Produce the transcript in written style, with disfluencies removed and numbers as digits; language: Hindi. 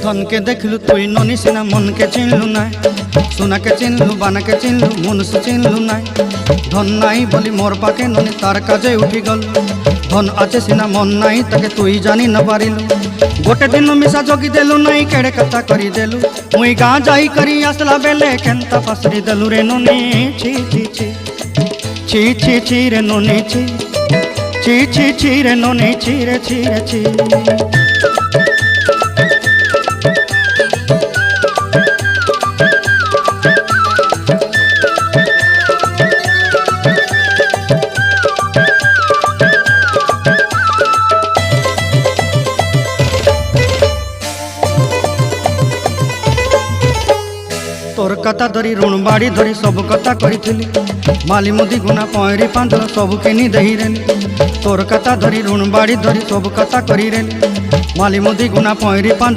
धन के देखलु तुई ननी सिना मन के चिन्हलु ना सोना के चिन्हलु बाना के चिन्हलु मनुष्य चिन्हलु ना धन नाई बोली मोर पाके ननी तार काजे उठी गल धन आचे सिना मन नाई ताके तुई जानी न पारिलु गोटे दिन मिसा जगी देलु नाई केड़े कथा करी देलु मुई गाँ जाई करी आसला बेले केंता फासरी देलु रे ननी छी छी छी छी छी छी रे ननी छी छी छी छी रे ननी छी रे छी रे छी। तोर कथा धरी ऋण बाड़ी धरी सब कथा करी माली मुदी गुना पहरी पांदर सब किनी दही रेली तोर कथा धरी ऋण बाड़ी धरी सब कथा करी रेली माली मुदी गुना पहरी पांदर